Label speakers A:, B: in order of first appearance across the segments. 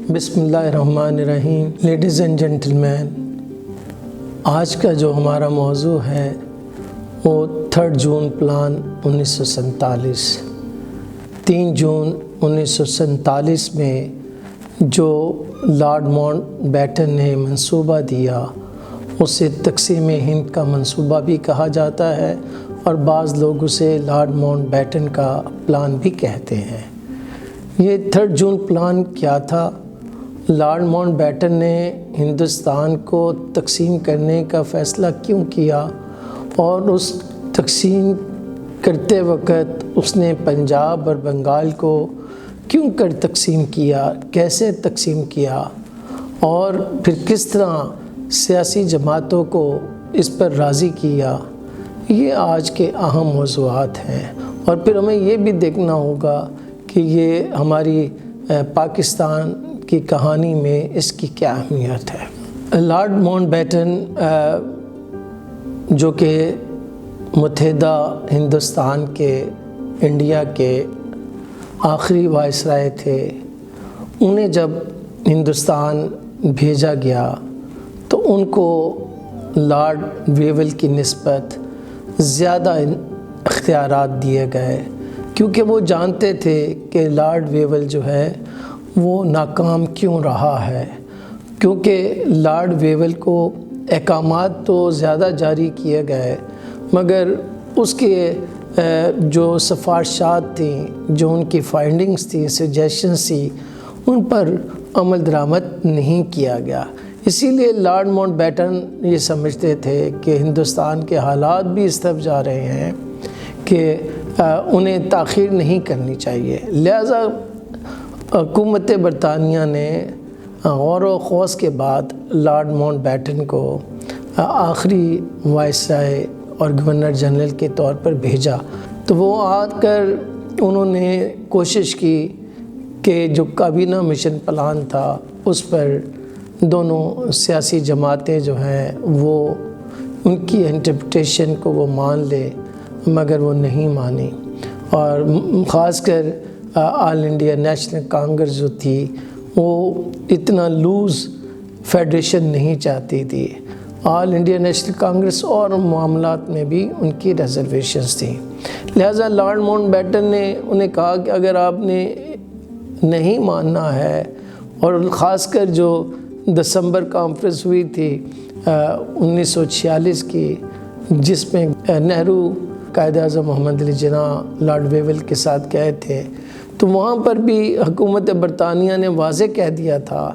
A: بسم اللہ الرحمن الرحیم۔ لیڈیز اینڈ جنٹلمین، آج کا جو ہمارا موضوع ہے وہ 3 جون پلان 1947۔ 3 جون 1947 میں جو لارڈ ماؤنٹ بیٹن نے منصوبہ دیا اسے تقسیم ہند کا منصوبہ بھی کہا جاتا ہے، اور بعض لوگ اسے لارڈ ماؤنٹ بیٹن کا پلان بھی کہتے ہیں۔ یہ 3 جون پلان کیا تھا؟ لارڈ ماؤنٹ بیٹن نے ہندوستان کو تقسیم کرنے کا فیصلہ کیوں کیا، اور اس تقسیم کرتے وقت اس نے پنجاب اور بنگال کو کیوں کر تقسیم کیا، کیسے تقسیم کیا، اور پھر کس طرح سیاسی جماعتوں کو اس پر راضی کیا، یہ آج کے اہم موضوعات ہیں۔ اور پھر ہمیں یہ بھی دیکھنا ہوگا کہ یہ ہماری پاکستان کی کہانی میں اس کی کیا اہمیت ہے۔ لارڈ ماؤنٹ بیٹن جو کہ متحدہ ہندوستان کے انڈیا کے آخری وائسرائے تھے، انہیں جب ہندوستان بھیجا گیا تو ان کو لارڈ ویول کی نسبت زیادہ اختیارات دیے گئے، کیونکہ وہ جانتے تھے کہ لارڈ ویول جو ہے وہ ناکام کیوں رہا ہے، کیونکہ لارڈ ویول کو احکامات تو زیادہ جاری کیے گئے، مگر اس کے جو سفارشات تھیں، جو ان کی فائنڈنگز تھیں، سجیشنز تھیں، ان پر عمل درآمد نہیں کیا گیا۔ اسی لیے لارڈ ماؤنٹ بیٹن یہ سمجھتے تھے کہ ہندوستان کے حالات بھی اس طرف جا رہے ہیں کہ انہیں تاخیر نہیں کرنی چاہیے، لہذا حکومت برطانیہ نے غور و خوض کے بعد لارڈ ماؤنٹ بیٹن کو آخری وائسرائے اور گورنر جنرل کے طور پر بھیجا۔ تو وہ آ کر انہوں نے کوشش کی کہ جو کابینہ مشن پلان تھا اس پر دونوں سیاسی جماعتیں جو ہیں وہ ان کی انٹرپریٹیشن کو وہ مان لے، مگر وہ نہیں مانی، اور خاص کر آل انڈیا نیشنل کانگریس جو تھی وہ اتنا لوز فیڈریشن نہیں چاہتی تھی۔ آل انڈیا نیشنل کانگریس اور معاملات میں بھی ان کی ریزرویشنز تھیں، لہٰذا لارڈ ماؤنٹ بیٹن نے انہیں کہا کہ اگر آپ نے نہیں ماننا ہے، اور خاص کر جو دسمبر کانفرنس ہوئی تھی 1946 کی، جس میں نہرو، قائد اعظم محمد علی جناح لارڈ ویول کے ساتھ گئے تھے، تو وہاں پر بھی حکومت برطانیہ نے واضح کہہ دیا تھا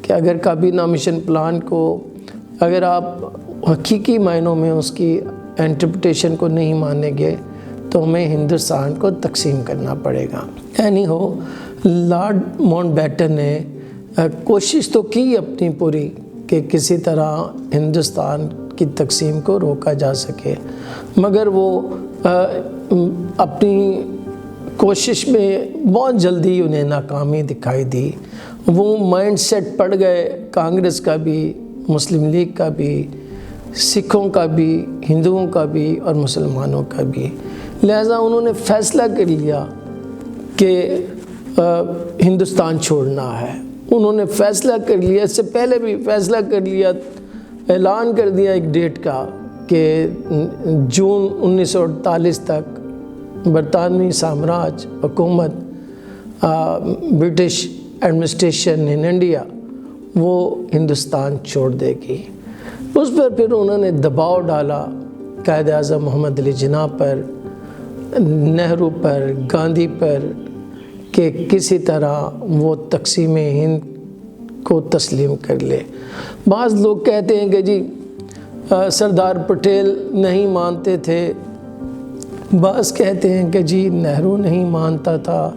A: کہ اگر کابینہ مشن پلان کو اگر آپ حقیقی معنوں میں اس کی انٹرپریٹیشن کو نہیں مانیں گے تو ہمیں ہندوستان کو تقسیم کرنا پڑے گا۔ یعنی ہو لارڈ ماؤنٹ بیٹن نے کوشش تو کی اپنی پوری کہ کسی طرح ہندوستان کی تقسیم کو روکا جا سکے، مگر وہ اپنی کوشش میں بہت جلدی انہیں ناکامی دکھائی دی۔ وہ مائنڈ سیٹ پڑ گئے کانگریس کا بھی، مسلم لیگ کا بھی، سکھوں کا بھی، ہندوؤں کا بھی اور مسلمانوں کا بھی، لہذا انہوں نے فیصلہ کر لیا کہ ہندوستان چھوڑنا ہے۔ انہوں نے فیصلہ کر لیا، اس سے پہلے بھی فیصلہ کر لیا، اعلان کر دیا ایک ڈیٹ کا کہ جون 1948 تک برطانوی سامراج حکومت، برٹش ایڈمنسٹریشن ان انڈیا، وہ ہندوستان چھوڑ دے گی۔ اس پر پھر انہوں نے دباؤ ڈالا قائد اعظم محمد علی جناح پر، نہرو پر، گاندھی پر، کہ کسی طرح وہ تقسیم ہند کو تسلیم کر لے۔ بعض لوگ کہتے ہیں کہ جی سردار پٹیل نہیں مانتے تھے، بعض کہتے ہیں کہ جی نہرو نہیں مانتا تھا،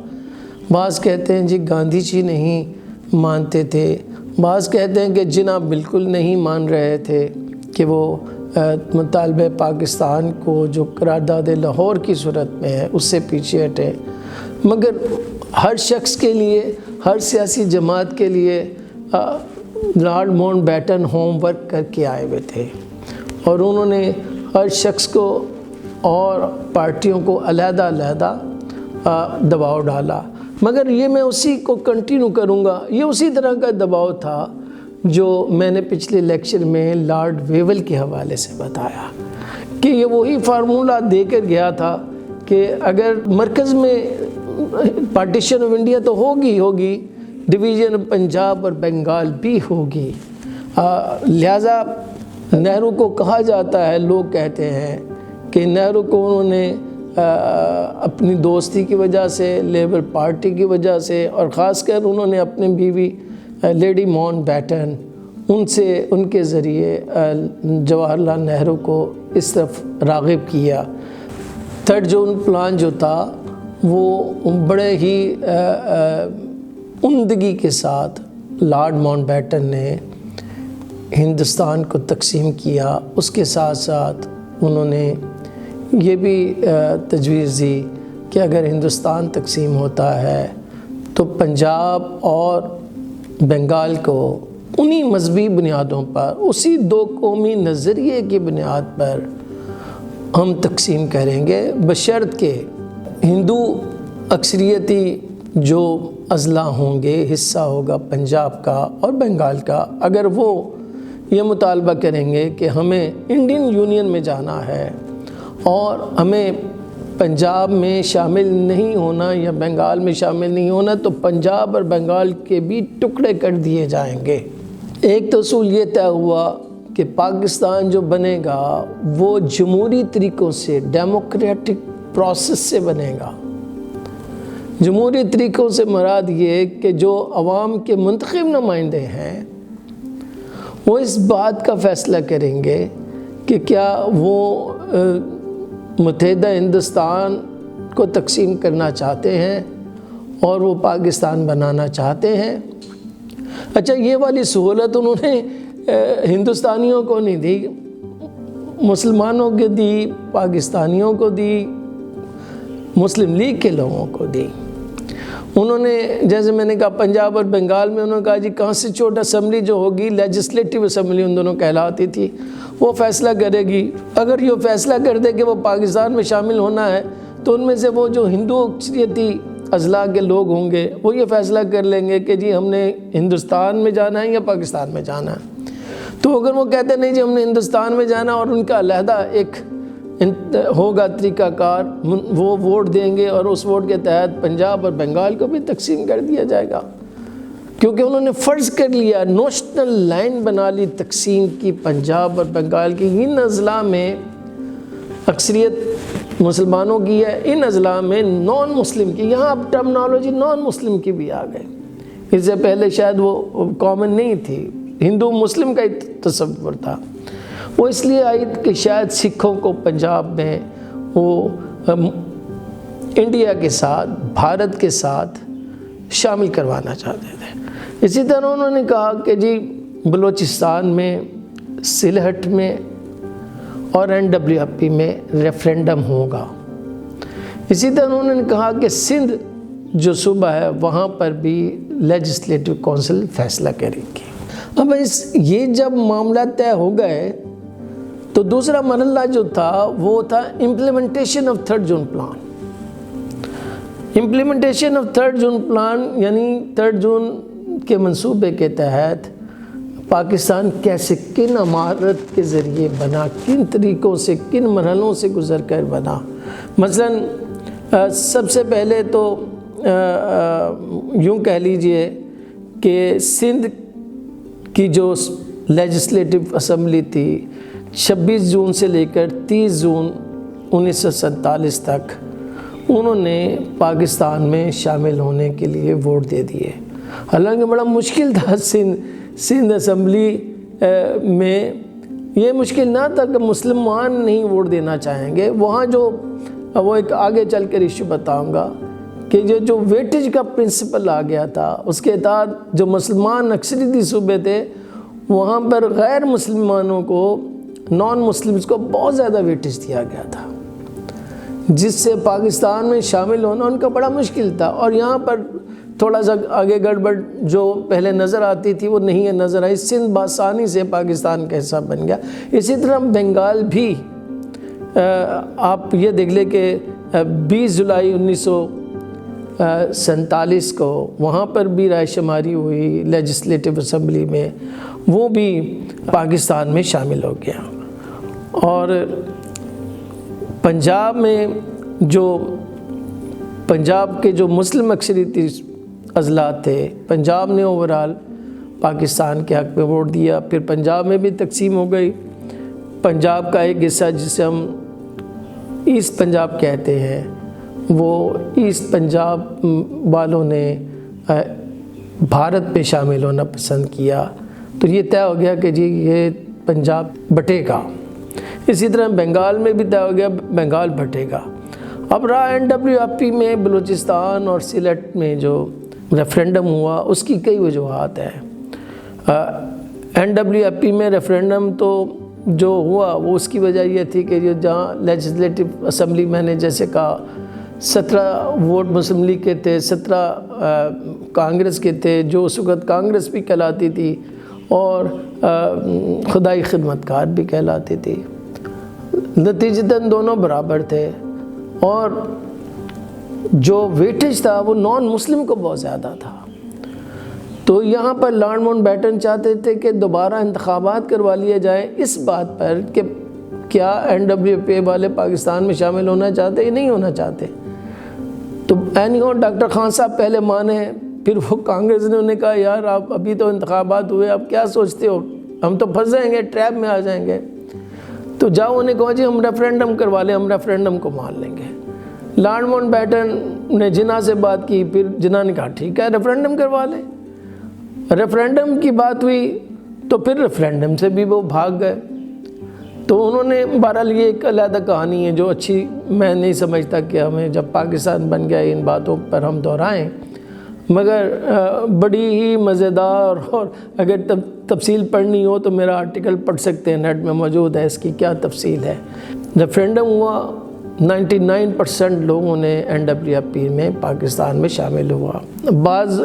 A: بعض کہتے ہیں جی گاندھی جی نہیں مانتے تھے، بعض کہتے ہیں کہ جناح بالکل نہیں مان رہے تھے کہ وہ مطالبہ پاکستان کو جو قرارداد لاہور کی صورت میں ہے اس سے پیچھے ہٹے، مگر ہر شخص کے لیے، ہر سیاسی جماعت کے لیے Lord Mountbatten homework کر کے آئے ہوئے تھے، اور انہوں نے ہر شخص کو اور پارٹیوں کو علیحدہ علیحدہ دباؤ ڈالا۔ مگر یہ میں اسی کو کنٹینیو کروں گا۔ یہ اسی طرح کا دباؤ تھا جو میں نے پچھلے لیکچر میں لارڈ ویول کے حوالے سے بتایا کہ یہ وہی فارمولہ دے کر گیا تھا کہ اگر مرکز میں پارٹیشن آف انڈیا تو ہوگی، ڈویژن پنجاب اور بنگال بھی ہوگی، لہٰذا نہرو کو کہا جاتا ہے، لوگ کہتے ہیں کہ نہرو کو انہوں نے اپنی دوستی کی وجہ سے، لیبر پارٹی کی وجہ سے، اور خاص کر انہوں نے اپنے بیوی لیڈی ماؤنٹ بیٹن ان کے ذریعے جواہر لال نہرو کو اس طرف راغب کیا۔ 3 جون پلان جو تھا وہ بڑے ہی عمدگی کے ساتھ لارڈ ماؤنٹ بیٹن نے ہندوستان کو تقسیم کیا۔ اس کے ساتھ ساتھ انہوں نے یہ بھی تجویز دی کہ اگر ہندوستان تقسیم ہوتا ہے تو پنجاب اور بنگال کو انہی مذہبی بنیادوں پر، اسی 2 قومی نظریے کی بنیاد پر ہم تقسیم کریں گے، بشرط کہ ہندو اکثریتی جو اضلاع ہوں گے، حصہ ہوگا پنجاب کا اور بنگال کا، اگر وہ یہ مطالبہ کریں گے کہ ہمیں انڈین یونین میں جانا ہے اور ہمیں پنجاب میں شامل نہیں ہونا یا بنگال میں شامل نہیں ہونا، تو پنجاب اور بنگال کے بھی ٹکڑے کر دیے جائیں گے۔ ایک تو اصول یہ طے ہوا کہ پاکستان جو بنے گا وہ جمہوری طریقوں سے، ڈیموکریٹک پروسیس سے بنے گا۔ جمہوری طریقوں سے مراد یہ کہ جو عوام کے منتخب نمائندے ہیں وہ اس بات کا فیصلہ کریں گے کہ کیا وہ متحدہ ہندوستان کو تقسیم کرنا چاہتے ہیں اور وہ پاکستان بنانا چاہتے ہیں۔ اچھا، یہ والی سہولت انہوں نے ہندوستانیوں کو نہیں دی، مسلمانوں کو دی، پاکستانیوں کو دی، مسلم لیگ کے لوگوں کو دی۔ انہوں نے، جیسے میں نے کہا، پنجاب اور بنگال میں انہوں نے کہا جی کانسٹیٹیوٹ اسمبلی جو ہوگی، لیجسلیٹو اسمبلی ان دونوں کہلاتی تھی، وہ فیصلہ کرے گی۔ اگر یہ فیصلہ کر دے کہ وہ پاکستان میں شامل ہونا ہے تو ان میں سے وہ جو ہندو اکثریتی اضلاع کے لوگ ہوں گے وہ یہ فیصلہ کر لیں گے کہ جی ہم نے ہندوستان میں جانا ہے یا پاکستان میں جانا ہے۔ تو اگر وہ کہتے نہیں جی ہم نے ہندوستان میں جانا، اور ان کا علیحدہ ایک ہوگا طریقہ کار، وہ ووٹ دیں گے اور اس ووٹ کے تحت پنجاب اور بنگال کو بھی تقسیم کر دیا جائے گا، کیونکہ انہوں نے فرض کر لیا، نوشنل لائن بنا لی تقسیم کی پنجاب اور بنگال کی۔ ان اضلاع میں اکثریت مسلمانوں کی ہے، ان اضلاع میں نان مسلم کی، یہاں اب ٹرمنالوجی نان مسلم کی بھی آ گئی، اس سے پہلے شاید وہ کامن نہیں تھی، ہندو مسلم کا ایک تصور تھا۔ وہ اس لیے آئی کہ شاید سکھوں کو پنجاب میں وہ انڈیا کے ساتھ، بھارت کے ساتھ شامل کروانا چاہتے تھے۔ اسی طرح انہوں نے کہا کہ جی بلوچستان میں، سلہٹ میں اور NWP میں ریفرینڈم ہوگا۔ اسی طرح انہوں نے کہا کہ سندھ جو صوبہ ہے وہاں پر بھی لیجسلیٹو کونسل فیصلہ کرے گی۔ اب یہ جب معاملہ طے ہو گئے تو دوسرا مرحلہ جو تھا وہ تھا implementation of 3 June plan. Implementation of 3 June plan یعنی 3 جون کے منصوبے کے تحت پاکستان کیسے، کن عمارت کے ذریعے بنا، کن طریقوں سے، کن مرحلوں سے گزر کر بنا۔ مثلا سب سے پہلے تو یوں کہہ لیجئے کہ سندھ کی جو لیجسلیٹو اسمبلی تھی 26 جون سے لے کر 30 جون 1947 تک انہوں نے پاکستان میں شامل ہونے کے لیے ووٹ دے دیے۔ حالانکہ بڑا مشکل تھا سندھ اسمبلی میں، یہ مشکل نہ تھا کہ مسلمان نہیں ووٹ دینا چاہیں گے، وہاں جو وہ ایک آگے چل کر ایشو بتاؤں گا کہ جو ویٹیج کا پرنسپل آ گیا تھا، اس کے تحت جو مسلمان اکثریتی صوبے تھے وہاں پر غیر مسلمانوں کو، نان مسلمز کو بہت زیادہ ویٹیج دیا گیا تھا، جس سے پاکستان میں شامل ہونا ان کا بڑا مشکل تھا۔ اور یہاں پر تھوڑا سا آگے گڑبڑ جو پہلے نظر آتی تھی وہ نہیں ہے نظر آئی، سندھ بآسانی سے پاکستان کا حصہ بن گیا۔ اسی طرح بنگال بھی آپ یہ دیکھ لیں کہ 20 جولائی 1947 کو وہاں پر بھی رائے شماری ہوئی لیجسلیٹو اسمبلی میں، وہ بھی پاکستان میں شامل ہو گیا۔ اور پنجاب میں پنجاب کے جو مسلم اکثریتی اضلاع تھے، پنجاب نے اوورال پاکستان کے حق میں ووٹ دیا۔ پھر پنجاب میں بھی تقسیم ہو گئی۔ پنجاب کا ایک حصہ جسے ہم ایسٹ پنجاب کہتے ہیں، وہ ایسٹ پنجاب والوں نے بھارت میں شامل ہونا پسند کیا، تو یہ طے ہو گیا کہ جی یہ پنجاب بٹے گا۔ اسی طرح بنگال میں بھی طے ہو گیا بنگال بٹے گا۔ اب رہا NWFP میں بلوچستان اور سلیٹ میں جو ریفرینڈم ہوا، اس کی کئی وجوہات ہیں۔ NWFP میں ریفرینڈم تو جو ہوا وہ اس کی وجہ یہ تھی کہ جہاں لیجسلیٹو اسمبلی میں نے جیسے کہا 17 ووٹ مسلم لیگ کے تھے، 17 کانگریس کے تھے، جو اس وقت کانگریس بھی کہلاتی تھی اور خدائی خدمتگار بھی کہلاتی تھی۔ نتیجتاً دونوں برابر تھے، اور جو ویٹیج تھا وہ نان مسلم کو بہت زیادہ تھا۔ تو یہاں پر لارڈ ماؤنٹ بیٹن چاہتے تھے کہ دوبارہ انتخابات کروا لیے جائیں اس بات پر کہ کیا NWFP والے پاکستان میں شامل ہونا چاہتے یا نہیں ہونا چاہتے۔ تو ڈاکٹر خان صاحب پہلے مانے، پھر وہ کانگریس نے انہیں کہا یار آپ ابھی تو انتخابات ہوئے، آپ کیا سوچتے ہو، ہم تو پھنس جائیں گے، ٹریپ میں آ جائیں گے۔ تو جاؤ انہیں کہو جی ہم ریفرینڈم کروا لیں، ہم ریفرینڈم کو مان لیں گے۔ لارڈ ماؤنٹ بیٹن نے جناح سے بات کی، پھر جناح نے کہا ٹھیک ہے ریفرینڈم کروا لیں۔ ریفرینڈم کی بات ہوئی تو پھر ریفرینڈم سے بھی وہ بھاگ گئے۔ تو انہوں نے بہرحال یہ ایک علیحدہ کہانی ہے جو اچھی میں نہیں سمجھتا کہ ہمیں جب پاکستان بن گیا ان باتوں پر ہم دہرائیں، مگر بڑی ہی مزیدار، اور اگر تفصیل پڑھنی ہو تو میرا آرٹیکل پڑھ سکتے ہیں، نیٹ میں موجود ہے، اس کی کیا تفصیل ہے۔ ریفرینڈم ہوا، 99% لوگوں نے NWFP میں پاکستان میں شامل ہوا۔ بعض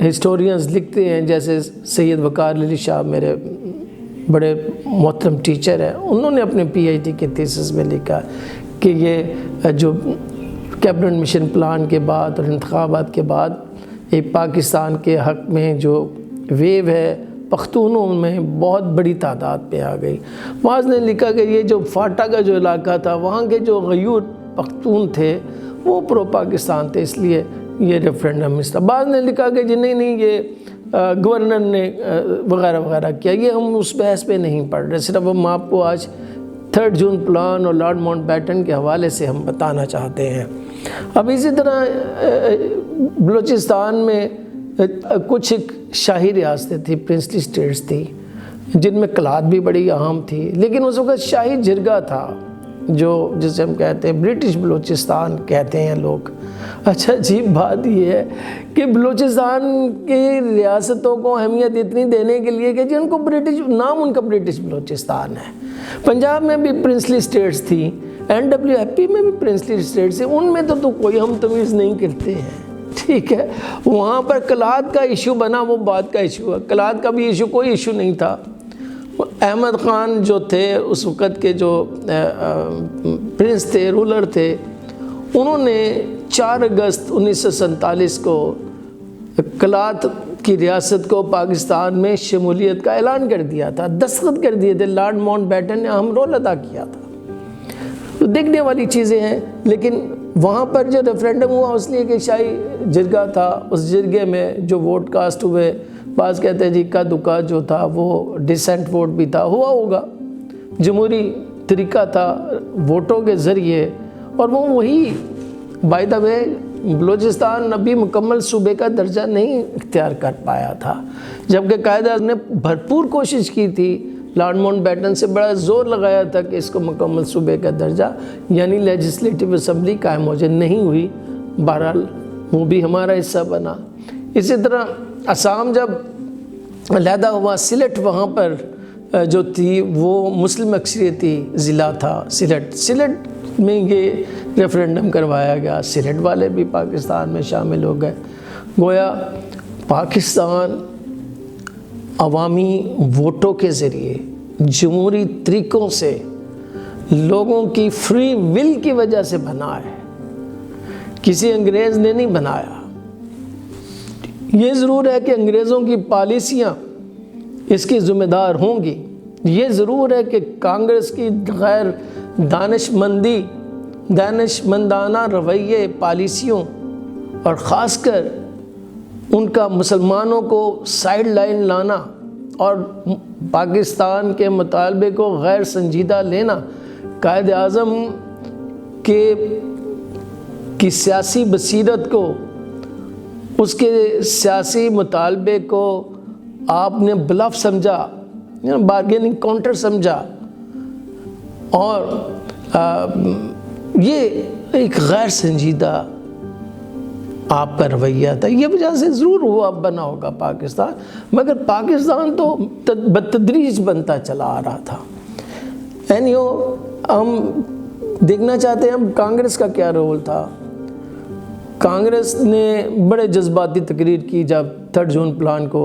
A: ہسٹورینز لکھتے ہیں، جیسے سید وقار علی شاہ میرے بڑے محترم ٹیچر ہیں، انہوں نے اپنے PhD کے تھیسس میں لکھا کہ یہ جو کیبنٹ مشن پلان کے بعد اور انتخابات کے بعد ایک پاکستان کے حق میں جو ویو ہے پختونوں میں بہت بڑی تعداد پہ آ گئی۔ بعض نے لکھا کہ یہ جو فاٹا کا جو علاقہ تھا وہاں کے جو غیور پختون تھے وہ پرو پاکستان تھے، اس لیے یہ ریفرینڈم اس طرح۔ بعض نے لکھا کہ جی نہیں یہ گورنر نے وغیرہ وغیرہ کیا، یہ ہم اس بحث پہ نہیں پڑھ رہے، صرف ہم آپ کو آج 3 جون پلان اور لارڈ ماؤنٹ بیٹن کے حوالے سے ہم بتانا چاہتے ہیں۔ اب اسی طرح بلوچستان میں کچھ شاہی ریاستیں تھیں، پرنسلی اسٹیٹس تھی، جن میں کلات بھی بڑی اہم تھی، لیکن اس وقت شاہی جرگہ تھا جو جسے ہم کہتے ہیں برٹش بلوچستان کہتے ہیں لوگ۔ اچھا عجیب بات یہ ہے کہ بلوچستان کی ریاستوں کو اہمیت اتنی دینے کے لیے کہ جن کو نام ان کا برٹش بلوچستان ہے۔ پنجاب میں بھی پرنسلی اسٹیٹس تھی، NWFP میں بھی پرنسلی اسٹیٹس ہیں، ان میں تو کوئی ہم تمیز نہیں کرتے ہیں، ٹھیک ہے۔ وہاں پر کلات کا ایشو بنا، وہ بات کا ایشو ہے، کلات کا بھی ایشو کوئی ایشو نہیں تھا۔ احمد خان جو تھے اس وقت کے جو پرنس تھے، رولر تھے، انہوں نے 4 اگست 1947 کو کلات کی ریاست کو پاکستان میں شمولیت کا اعلان کر دیا تھا، دستخط کر دیے تھے، لارڈ ماؤنٹ بیٹن نے اہم رول ادا کیا تھا۔ تو دیکھنے والی چیزیں ہیں، لیکن وہاں پر جو ریفرینڈم ہوا اس لیے کہ شاہی جرگہ تھا، اس جرگے میں جو ووٹ کاسٹ ہوئے، بعض کہتے ہیں جی کا دکا جو تھا وہ ڈیسنٹ ووٹ بھی تھا، ہوا ہوگا، جمہوری طریقہ تھا ووٹوں کے ذریعے، اور وہ وہی بائی دا وے بلوچستان ابھی مکمل صوبے کا درجہ نہیں اختیار کر پایا تھا، جبکہ قائد اعظم نے بھرپور کوشش کی تھی، لارڈ ماؤنٹ بیٹن سے بڑا زور لگایا تھا کہ اس کو مکمل صوبے کا درجہ یعنی لیجسلیٹو اسمبلی قائم ہو جائے، نہیں ہوئی، بہرحال وہ بھی ہمارا حصہ بنا۔ اسی طرح آسام جب علیحدہ ہوا، سلیٹ وہاں پر جو تھی وہ مسلم اکثریتی ضلع تھا، سلیٹ میں یہ ریفرینڈم کروایا گیا، سلیٹ والے بھی پاکستان میں شامل ہو گئے۔ گویا پاکستان عوامی ووٹوں کے ذریعے جمہوری طریقوں سے لوگوں کی فری ول کی وجہ سے بنا ہے کسی انگریز نے نہیں بنایا۔ یہ ضرور ہے کہ انگریزوں کی پالیسیاں اس کی ذمہ دار ہوں گی۔ یہ ضرور ہے کہ کانگریس کی غیر دانشمندانہ رویے، پالیسیوں اور خاص کر ان کا مسلمانوں کو سائیڈ لائن لانا اور پاکستان کے مطالبے کو غیر سنجیدہ لینا قائد اعظم کی سیاسی بصیرت کو، اس کے سیاسی مطالبے کو آپ نے بلف سمجھا، بارگیننگ کاؤنٹر سمجھا، اور یہ ایک غیر سنجیدہ آپ کا رویہ تھا۔ یہ وجہ سے ضرور ہوا بنا ہوگا پاکستان، مگر پاکستان تو بتدریج بنتا چلا آ رہا تھا۔ ہم دیکھنا چاہتے ہیں ہم کانگریس کا کیا رول تھا۔ کانگریس نے بڑے جذباتی تقریر کی جب 3 جون پلان کو،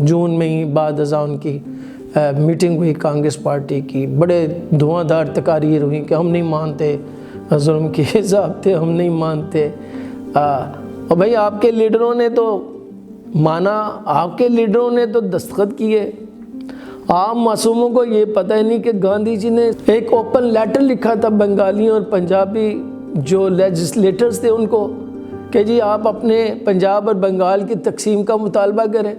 A: جون میں ہی بعد ازاں ان کی میٹنگ ہوئی کانگریس پارٹی کی، بڑے دھواں دھار تقاریر ہوئی کہ ہم نہیں مانتے ظلم کے حساب تھے، ہم نہیں مانتے۔ اور بھائی آپ کے لیڈروں نے تو مانا، آپ کے لیڈروں نے تو دستخط کیے۔ عام معصوموں کو یہ پتہ ہی نہیں کہ گاندھی جی نے ایک اوپن لیٹر لکھا تھا بنگالیوں اور پنجابی جو لیجسلیٹرز تھے ان کو کہ جی آپ اپنے پنجاب اور بنگال کی تقسیم کا مطالبہ کریں۔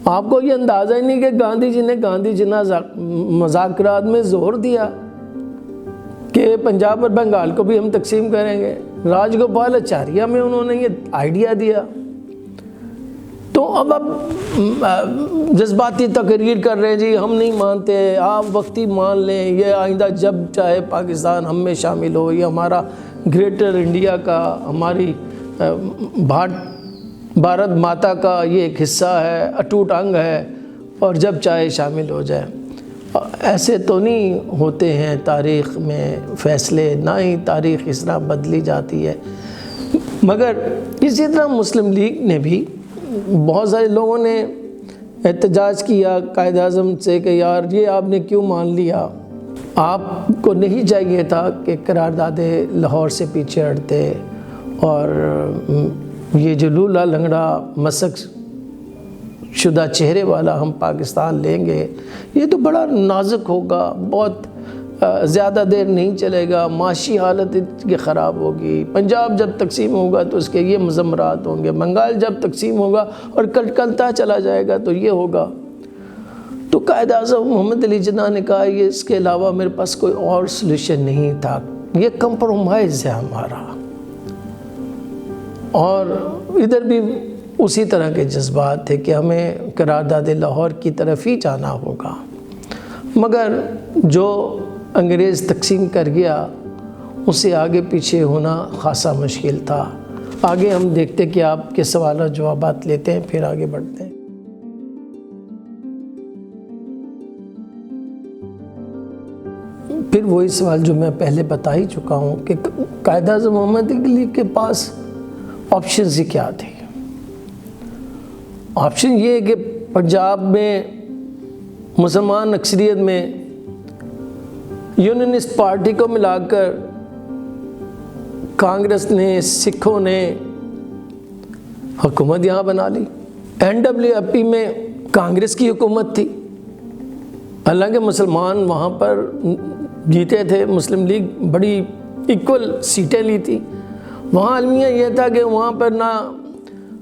A: آپ کو یہ اندازہ ہی نہیں کہ گاندھی جی نے مذاکرات میں زور دیا کہ پنجاب اور بنگال کو بھی ہم تقسیم کریں گے۔ راج گوپال اچاریہ میں انہوں نے یہ آئیڈیا دیا۔ تو اب جذباتی تقریر کر رہے ہیں جی ہم نہیں مانتے، آپ وقتی مان لیں، یہ آئندہ جب چاہے پاکستان ہم میں شامل ہو، یہ ہمارا گریٹر انڈیا کا، ہماری بھارت ماتا کا یہ ایک حصہ ہے، اٹوٹ انگ ہے، اور جب چاہے شامل ہو جائے۔ ایسے تو نہیں ہوتے ہیں تاریخ میں فیصلے، نہ ہی تاریخ اس طرح بدلی جاتی ہے۔ مگر اسی طرح مسلم لیگ نے بھی، بہت سارے لوگوں نے احتجاج کیا قائد اعظم سے کہ یار یہ آپ نے کیوں مان لیا، آپ کو نہیں چاہیے تھا کہ قرارداد لاہور سے پیچھے ہٹتے، اور یہ جو لولا لنگڑا مسک شدہ چہرے والا ہم پاکستان لیں گے، یہ تو بڑا نازک ہوگا، بہت زیادہ دیر نہیں چلے گا، معاشی حالت کی خراب ہوگی، پنجاب جب تقسیم ہوگا تو اس کے یہ مضمرات ہوں گے، بنگال جب تقسیم ہوگا اور کلتا چلا جائے گا تو یہ ہوگا۔ تو قائد اعظم محمد علی جناح نے کہا یہ اس کے علاوہ میرے پاس کوئی اور سلوشن نہیں تھا، یہ کمپرومائز ہے ہمارا۔ اور ادھر بھی اسی طرح کے جذبات تھے کہ ہمیں قرارداد لاہور کی طرف ہی جانا ہوگا، مگر جو انگریز تقسیم کر گیا اس سے آگے پیچھے ہونا خاصا مشکل تھا۔ آگے ہم دیکھتے کہ آپ کے سوالات جوابات لیتے ہیں، پھر آگے بڑھتے ہیں۔ پھر وہی سوال جو میں پہلے بتا ہی چکا ہوں کہ قائد اعظم محمد علی کے پاس آپشنز ہی کیا تھے۔ آپشن یہ ہے کہ پنجاب میں مسلمان اکثریت میں یونینسٹ پارٹی کو ملا کر کانگریس نے، سکھوں نے حکومت یہاں بنا لی۔ NWFP میں کانگریس کی حکومت تھی، حالانکہ مسلمان وہاں پر جیتے تھے، مسلم لیگ بڑی ایکول سیٹیں لی تھی۔ وہاں المیہ یہ تھا کہ وہاں پر نہ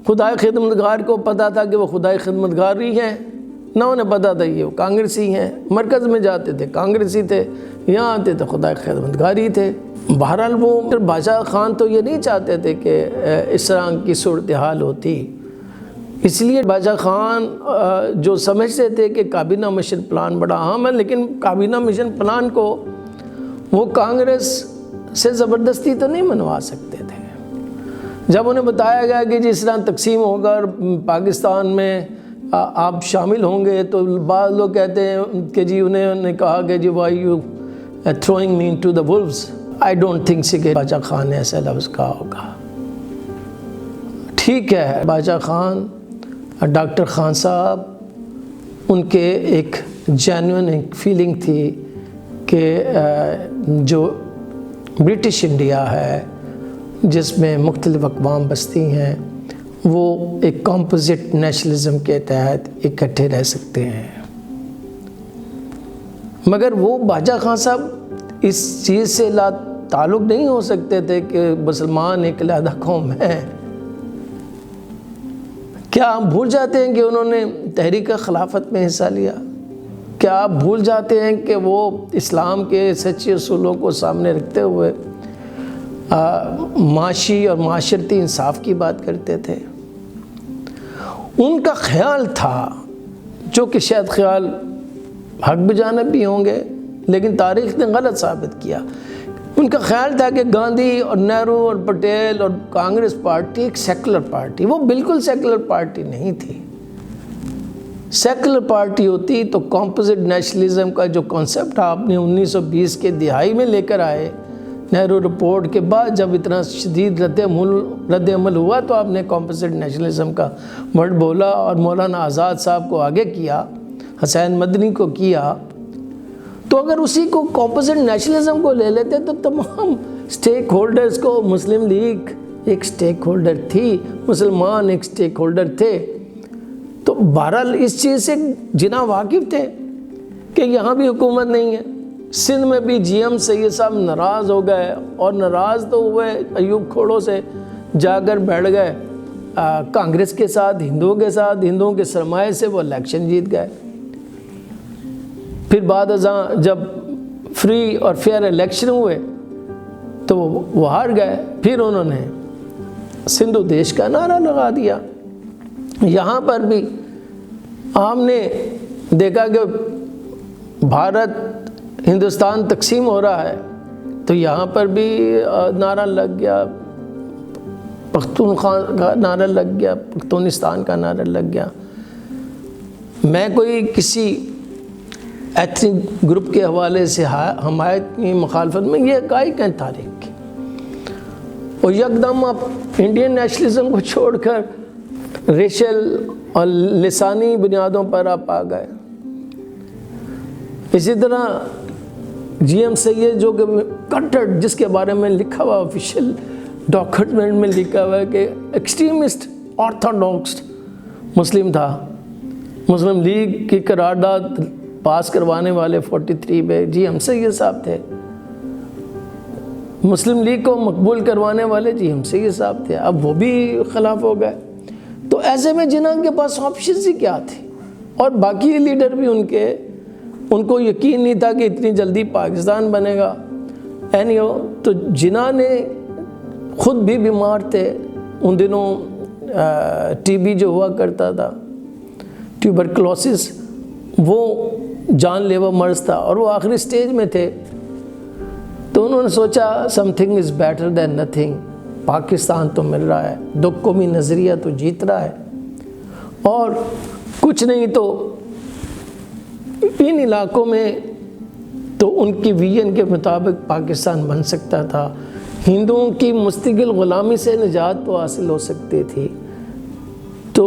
A: خدائے خدمتگار کو پتہ تھا کہ وہ خدائے خدمتگار ہی ہیں، نہ انہیں پتہ تھا یہ وہ کانگریسی ہیں۔ مرکز میں جاتے تھے کانگریسی تھے، یہاں آتے تھے خدائے خدمتگار ہی تھے۔ بہرحال وہ بادشاہ خان تو یہ نہیں چاہتے تھے کہ اس طرح کی صورتحال ہوتی، اس لیے بادشاہ خان جو سمجھتے تھے کہ کابینہ مشن پلان بڑا اہم ہے، لیکن کابینہ مشن پلان کو وہ کانگریس سے زبردستی تو نہیں منوا سکتے تھے۔ جب انہیں بتایا گیا کہ جس طرح تقسیم ہوگا اور پاکستان میں آپ شامل ہوں گے، تو بعض لوگ کہتے ہیں کہ جی انہوں نے کہا کہ جی why you throwing me into the wolves. I don't think کہ بادشاہ خان نے ایسا لفظ کہا ہوگا۔ ٹھیک ہے، بادشاہ خان، ڈاکٹر خان صاحب، ان کے ایک جینوئن ایک فیلنگ تھی کہ جو برٹش انڈیا ہے جس میں مختلف اقوام بستی ہیں وہ ایک کمپوزٹ نیشنلزم کے تحت اکٹھے رہ سکتے ہیں۔ مگر وہ باجا خان صاحب اس چیز سے لا تعلق نہیں ہو سکتے تھے کہ مسلمان ایک علیحدہ قوم ہے۔ کیا ہم بھول جاتے ہیں کہ انہوں نے تحریک خلافت میں حصہ لیا؟ کیا آپ بھول جاتے ہیں کہ وہ اسلام کے سچے اصولوں کو سامنے رکھتے ہوئے معاشی اور معاشرتی انصاف کی بات کرتے تھے؟ ان کا خیال تھا، جو کہ شاید خیال حق بجانب بھی ہوں گے لیکن تاریخ نے غلط ثابت کیا، ان کا خیال تھا کہ گاندھی اور نہرو اور پٹیل اور کانگریس پارٹی ایک سیکولر پارٹی، وہ بالکل سیکولر پارٹی نہیں تھی۔ سیکولر پارٹی ہوتی تو کمپوزٹ نیشنلزم کا جو کانسیپٹ آپ نے 1920 کے دہائی میں لے کر آئے، نہرو رپورٹ کے بعد جب اتنا شدید رد عمل ہوا تو آپ نے کمپوزٹ نیشنلزم کا ورڈ بولا اور مولانا آزاد صاحب کو آگے کیا، حسین مدنی کو کیا۔ تو اگر اسی کو کمپوزٹ نیشنلزم کو لے لیتے تو تمام سٹیک ہولڈرز کو، مسلم لیگ ایک سٹیک ہولڈر تھی، مسلمان ایک سٹیک ہولڈر تھے، تو بہرحال اس چیز سے جناح واقف تھے کہ یہاں بھی حکومت نہیں ہے۔ سندھ میں بھی جی ایم سید صاحب ناراض ہو گئے، اور ناراض تو ہوئے ایوب کھوڑوں سے جا کر بیٹھ گئے کانگریس کے ساتھ، ہندوؤں کے ساتھ، ہندوؤں کے سرمایے سے وہ الیکشن جیت گئے۔ پھر بعد ازاں جب فری اور فیئر الیکشن ہوئے تو وہ ہار گئے، پھر انہوں نے سندھو دیش کا نعرہ لگا دیا۔ یہاں پر بھی ہم نے دیکھا کہ بھارت ہندوستان تقسیم ہو رہا ہے تو یہاں پر بھی نعرہ لگ گیا، پختونخوا کا نعرہ لگ گیا، پختونستان کا نعرہ لگ گیا۔ میں کوئی کسی ایتھنک گروپ کے حوالے سے حمایت کی مخالفت میں، یہ حقائق ہیں تاریخ کی، اور یکدم آپ انڈین نیشنلزم کو چھوڑ کر ریشل اور لسانی بنیادوں پر آپ آ گئے۔ اسی طرح جی ایم سید جو کہ کٹر، جس کے بارے میں لکھا ہوا آفیشیل ڈاکیومنٹ میں لکھا ہوا ہے کہ ایکسٹریمسٹ آرتھوڈاکس مسلم تھا، مسلم لیگ کی قرارداد پاس کروانے والے 43 میں جی ایم سید صاحب تھے، مسلم لیگ کو مقبول کروانے والے جی ایم سید صاحب تھے، اب وہ بھی خلاف ہو گئے۔ تو ایسے میں جناح کے پاس آپشنز ہی کیا تھے، اور باقی لیڈر بھی ان کو یقین نہیں تھا کہ اتنی جلدی پاکستان بنے گا۔ تو جناح نے خود بھی بیمار تھے ان دنوں، ٹی بی جو ہوا کرتا تھا، ٹیوبرکلوسس، وہ جان لیوا مرض تھا اور وہ آخری سٹیج میں تھے۔ تو انہوں نے سوچا something is better than nothing، Pakistan تو مل رہا ہے، دو قومی نظریہ تو جیت رہا ہے، اور کچھ نہیں تو ان علاقوں میں تو ان کی ویژن کے مطابق پاکستان بن سکتا تھا، ہندوؤں کی مستقل غلامی سے نجات تو حاصل ہو سکتی تھی۔ تو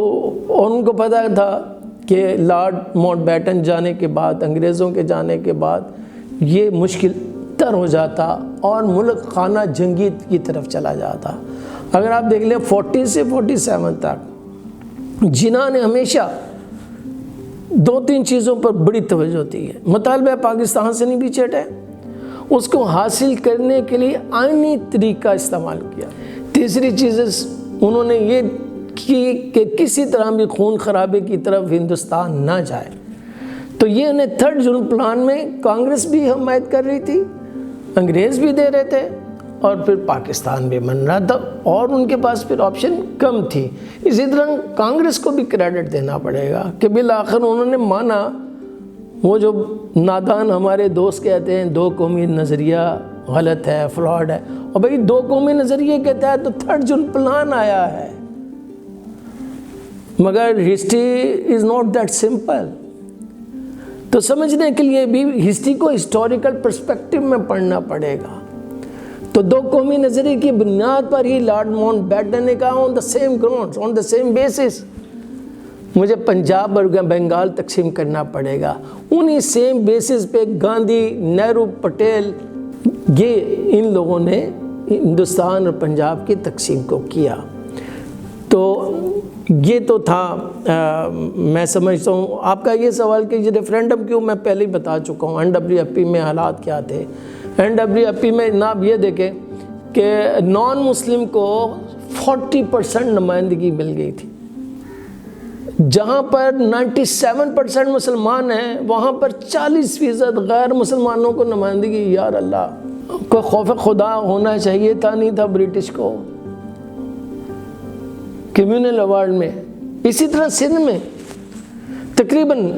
A: اور ان کو پتہ تھا کہ لارڈ ماؤنٹ بیٹن جانے کے بعد، انگریزوں کے جانے کے بعد یہ مشکل تر ہو جاتا اور ملک خانہ جنگی کی طرف چلا جاتا۔ اگر آپ دیکھ لیں 40 سے 47 تک جناح نے ہمیشہ 2-3 چیزوں پر بڑی توجہ دی ہے۔ مطالبہ پاکستان سے نہیں پیچھے ہٹے، اس کو حاصل کرنے کے لیے آئینی طریقہ استعمال کیا۔ تیسری چیز انہوں نے یہ کی کہ کسی طرح بھی خون خرابے کی طرف ہندوستان نہ جائے۔ تو یہ انہیں 3rd جون پلان میں کانگریس بھی حمایت کر رہی تھی، انگریز بھی دے رہے تھے، اور پھر پاکستان بھی بن رہا تھا، اور ان کے پاس پھر آپشن کم تھی۔ اسی طرح کانگریس کو بھی کریڈٹ دینا پڑے گا کہ بالآخر انہوں نے مانا، وہ جو نادان ہمارے دوست کہتے ہیں 2 قومی نظریہ غلط ہے، فراڈ ہے، اور بھئی 2 قومی نظریے کے تحت تو 3rd جون پلان آیا ہے۔ مگر history is not that simple, تو سمجھنے کے لیے بھی ہسٹری کو ہسٹوریکل پرسپیکٹو میں پڑھنا پڑے گا۔ تو 2 قومی نظریے کی بنیاد پر ہی لارڈ ماؤنٹ بیٹن نے کہا on the same ground, on the same basis مجھے پنجاب اور بنگال تقسیم کرنا پڑے گا۔ انہی سیم بیسس پہ گاندھی، نہرو، پٹیل، یہ ان لوگوں نے ہندوستان اور پنجاب کی تقسیم کو کیا۔ تو یہ تو تھا، میں سمجھتا ہوں آپ کا یہ سوال کہ یہ ریفرینڈم کیوں، میں پہلے ہی بتا چکا ہوں NWFP میں حالات کیا تھے۔ NWFP میں جناب یہ دیکھیں کہ نان مسلم کو 40% نمائندگی مل گئی تھی، جہاں پر 97% مسلمان ہیں وہاں پر 40% غیر مسلمانوں کو نمائندگی۔ یار اللہ کو خوف خدا ہونا چاہیے تھا، نہیں تھا برٹش کو کمیونل ایوارڈ میں۔ اسی طرح سندھ میں تقریباً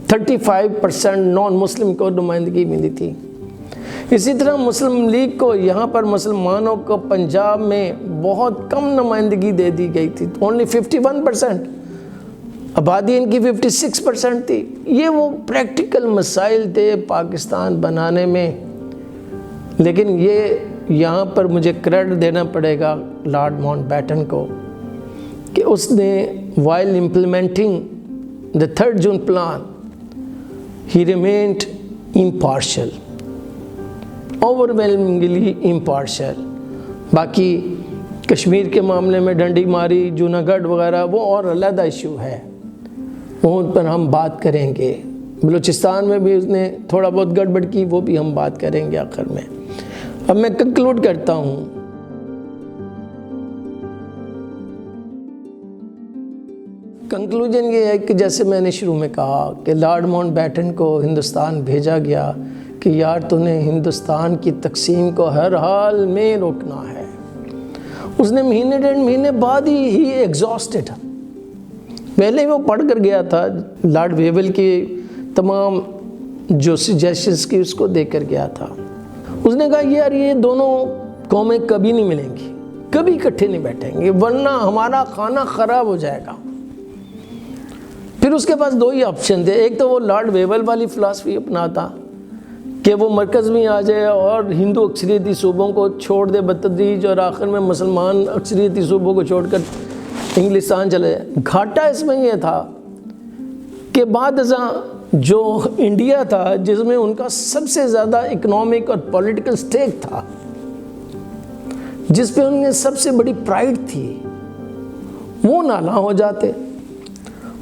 A: 35% نان مسلم کو نمائندگی ملی تھی۔ اسی طرح مسلم لیگ کو یہاں پر مسلمانوں کو پنجاب میں بہت کم نمائندگی دے دی گئی تھی، اونلی 51%، آبادی ان کی 56% تھی۔ یہ وہ پریکٹیکل مسائل تھے پاکستان بنانے میں، لیکن یہ یہاں پر مجھے کریڈٹ دینا پڑے گا لارڈ ماؤنٹ بیٹن کو کہ اس نے while implementing the 3rd June plan he remained impartial, overwhelmingly impartial۔ باقی کشمیر کے معاملے میں ڈنڈی ماری، جوناگڑھ وغیرہ وہ اور علیحدہ ایشو ہے، ان پر ہم بات کریں گے۔ بلوچستان میں بھی اس نے تھوڑا بہت گڑبڑ کی، وہ بھی ہم بات کریں گے آخر میں۔ اب میں کنکلوڈ کرتا ہوں۔ کنکلوژن یہ ہے کہ جیسے میں نے شروع میں کہا کہ لارڈ ماؤنٹ بیٹن کو ہندوستان بھیجا گیا کہ یار تو نے ہندوستان کی تقسیم کو ہر حال میں روکنا ہے۔ اس نے مہینے ڈیڑھ مہینے بعد ہی ایگزاسٹڈ، پہلے وہ پڑھ کر گیا تھا لارڈ ویول کی تمام جو سجیشنز کی، اس کو دے کر گیا تھا۔ اس نے کہا یار یہ دونوں قومیں کبھی نہیں ملیں گی، کبھی اکٹھے نہیں بیٹھیں گے، ورنہ ہمارا کھانا خراب ہو جائے گا۔ پھر اس کے پاس 2 ہی آپشن تھے، ایک تو وہ لارڈ ویول والی فلاسفی اپناتا کہ وہ مرکز میں آ جائے اور ہندو اکثریتی صوبوں کو چھوڑ دے بتدریج، اور آخر میں مسلمان اکثریتی صوبوں کو چھوڑ کر انگلستان چلے جائے۔ گھاٹا اس میں یہ تھا کہ بعد ازاں جو انڈیا تھا جس میں ان کا سب سے زیادہ اکنامک اور پولیٹیکل سٹیک تھا، جس پہ ان میں سب سے بڑی پرائیڈ تھی، وہ نالاں ہو جاتے،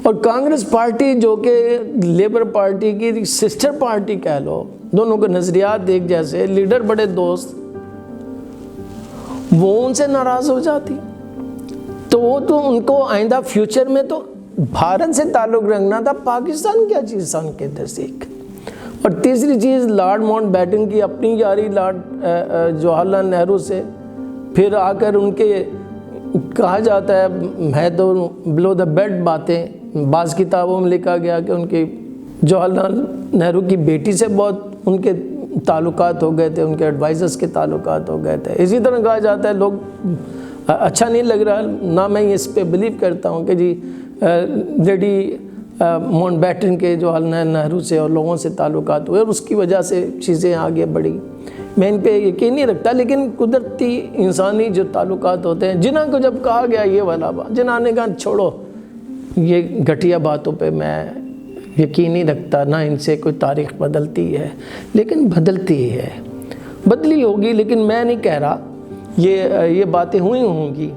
A: اور کانگریس پارٹی جو کہ لیبر پارٹی کی سسٹر پارٹی کہہ لو، دونوں کے نظریات ایک جیسے، لیڈر بڑے دوست، وہ ان سے ناراض ہو جاتی۔ تو وہ تو ان کو آئندہ فیوچر میں تو بھارت سے تعلق رکھنا تھا، پاکستان کیا چیز ان کے نزدیک۔ اور تیسری چیز لارڈ ماؤنٹ بیٹن کی اپنی یاری لارڈ جواہر لال نہرو سے، پھر آ کر ان کے کہا جاتا ہے تو بلو دا بیڈ باتیں، بعض کتابوں میں لکھا گیا کہ ان کی جواہر لال نہرو کی بیٹی سے بہت ان کے تعلقات ہو گئے تھے، ان کے ایڈوائزرز کے تعلقات ہو گئے تھے۔ اسی طرح کہا جاتا ہے، لوگ اچھا نہیں لگ رہا، نہ میں اس پہ بلیو کرتا ہوں کہ جی لیڈی ماؤنٹ بیٹن کے جواہر لال نہرو سے اور لوگوں سے تعلقات ہوئے اور اس کی وجہ سے چیزیں آگے بڑھی، میں ان پہ یقین نہیں رکھتا۔ لیکن قدرتی انسانی جو تعلقات ہوتے ہیں، جنہاں کو جب کہا گیا یہ والا بات، جنہاں نے کہا چھوڑو یہ گھٹیا باتوں پہ میں یقین نہیں رکھتا، نہ ان سے کوئی تاریخ بدلتی ہے، لیکن بدلتی ہے، بدلی ہوگی، لیکن میں نہیں کہہ رہا یہ باتیں ہوئی ہوں گی۔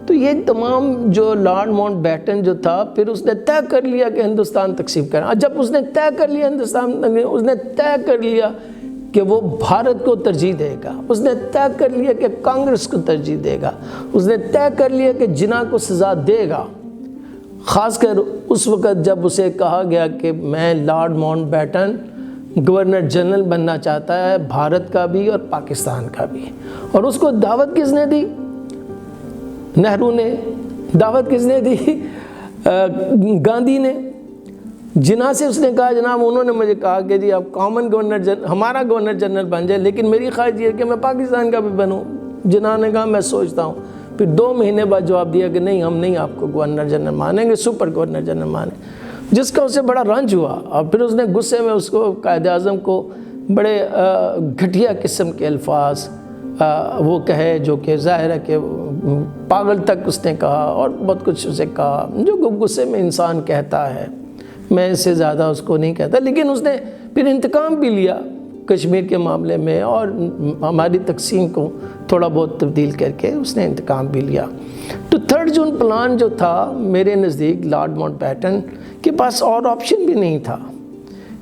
A: تو یہ تمام جو لارڈ ماؤنٹ بیٹن جو تھا، پھر اس نے طے کر لیا کہ ہندوستان تقسیم کرنا۔ جب اس نے طے کر لیا ہندوستان، اس نے طے کر لیا کہ وہ بھارت کو ترجیح دے گا، اس نے طے کر لیا کہ کانگریس کو ترجیح دے گا، اس نے طے کر لیا کہ جناح کو سزا دے گا، خاص کر اس وقت جب اسے کہا گیا کہ میں Lord Mountbatten governor general بننا چاہتا ہے، بھارت کا بھی اور پاکستان کا بھی۔ اور اس کو دعوت کس نے دی؟ نہرو نے۔ دعوت کس نے دی؟ گاندھی نے۔ جناح سے اس نے کہا جناب انہوں نے مجھے کہا کہ جی آپ کامن گورنر جنرل، ہمارا گورنر جنرل بن جائے، لیکن میری خواہش یہ ہے کہ میں پاکستان کا بھی بنوں۔ جناح نے کہا میں سوچتا ہوں۔ پھر 2 مہینے بعد جواب دیا کہ نہیں، ہم نہیں آپ کو گورنر جنرل مانیں گے، سپر گورنر جنرل مانیں، جس کا اسے بڑا رنج ہوا۔ اور پھر اس نے غصے میں اس کو قائد اعظم کو بڑے گھٹیا قسم کے الفاظ وہ کہے، جو کہ ظاہر ہے کہ پاگل تک اس نے کہا، اور بہت کچھ اسے کہا جو غصے میں انسان کہتا ہے۔ میں اس سے زیادہ اس کو نہیں کہتا، لیکن اس نے پھر انتقام بھی لیا، کشمیر کے معاملے میں اور ہماری تقسیم کو تھوڑا بہت تبدیل کر کے اس نے انتقام بھی لیا۔ تو 3 جون پلان جو تھا میرے نزدیک لارڈ ماؤنٹ بیٹن کے پاس اور آپشن بھی نہیں تھا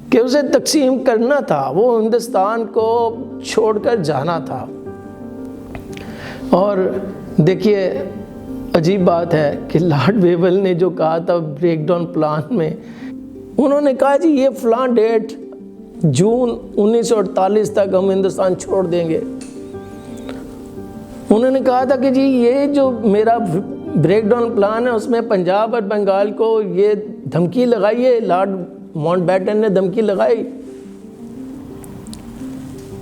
A: کہ اسے تقسیم کرنا تھا، وہ ہندوستان کو چھوڑ کر جانا تھا۔ اور دیکھیے عجیب بات ہے کہ لارڈ ویول نے جو کہا تھا بریک ڈاؤن پلان میں، انہوں نے کہا جی یہ فلاں ڈیٹ جون 1948 تک ہم ہندوستان چھوڑ دیں گے۔ انہوں نے کہا تھا کہ جی یہ جو میرا بریک ڈاؤن پلان ہے اس میں پنجاب اور بنگال کو یہ دھمکی لگائی ہے، لارڈ ماؤنٹ بیٹن نے دھمکی لگائی۔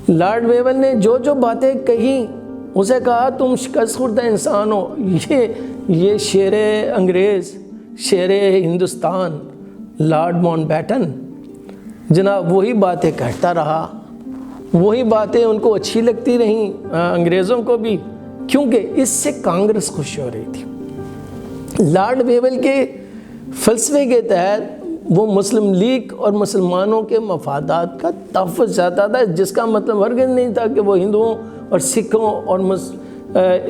A: لارڈ ویول نے جو جو باتیں کہیں اسے کہا تم شکست خوردہ انسان ہو، یہ شیر انگریز، شیر ہندوستان لارڈ ماؤنٹ بیٹن جناب وہی باتیں کہتا رہا، وہی باتیں ان کو اچھی لگتی رہیں انگریزوں کو بھی، کیونکہ اس سے کانگریس خوش ہو رہی تھی۔ لارڈ ویول کے فلسفے کے تحت وہ مسلم لیگ اور مسلمانوں کے مفادات کا تحفظ چاہتا تھا، جس کا مطلب ہرگز نہیں تھا کہ وہ ہندوؤں اور سکھوں اور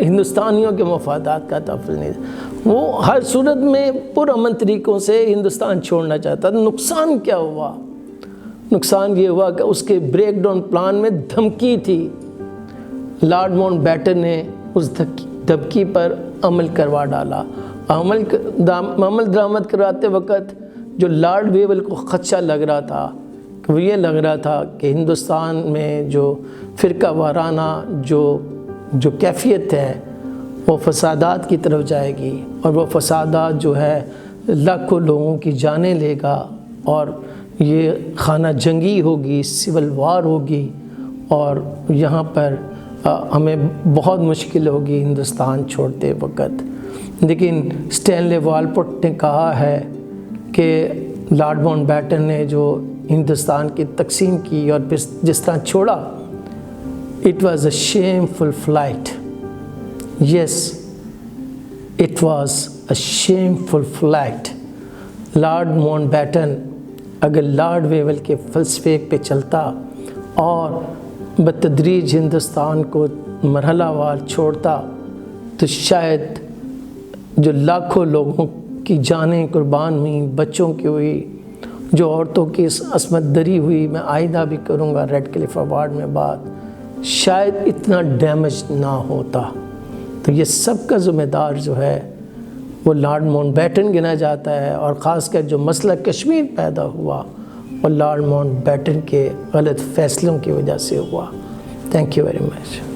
A: ہندوستانیوں کے مفادات کا تحفظ نہیں تھا۔ وہ ہر صورت میں پرامن طریقوں سے ہندوستان چھوڑنا چاہتا تھا۔ نقصان کیا ہوا؟ نقصان یہ ہوا کہ اس کے بریک ڈاؤن پلان میں دھمکی تھی۔ لارڈ ماؤنٹ بیٹن نے اس دھمکی پر عمل کروا ڈالا۔ عمل درآمد کراتے وقت جو لارڈ ویول کو خدشہ لگ رہا تھا کہ وہ یہ لگ رہا تھا کہ ہندوستان میں جو فرقہ وارانہ جو کیفیت ہے وہ فسادات کی طرف جائے گی، اور وہ فسادات جو ہے لاکھوں لوگوں کی جانیں لے گا، اور یہ خانہ جنگی ہوگی، سول وار ہوگی، اور یہاں پر ہمیں بہت مشکل ہوگی ہندوستان چھوڑتے وقت۔ لیکن اسٹینلے والپوٹ نے کہا ہے کہ لارڈ ماؤنٹ بیٹن نے جو ہندوستان کی تقسیم کی اور پھر جس طرح چھوڑا، it was a shameful flight. Yes, it was a shameful flight. Lord Mountbatten اگر لارڈ ویول کے فلسفے پہ چلتا اور بتدریج ہندوستان کو مرحلہ وار چھوڑتا تو شاید جو لاکھوں لوگوں کی جانیں قربان ہوئیں، بچوں کی ہوئی، جو عورتوں کی عصمت دری ہوئی، میں آئندہ بھی کروں گا ریڈ کلف ایوارڈ میں بات، شاید اتنا ڈیمیج نہ ہوتا۔ تو یہ سب کا ذمہ دار جو ہے وہ لارڈ ماؤنٹ بیٹن گنا جاتا ہے، اور خاص کر جو مسئلہ کشمیر پیدا ہوا وہ لارڈ ماؤنٹ بیٹن کے غلط فیصلوں کی وجہ سے ہوا۔ Thank you very much.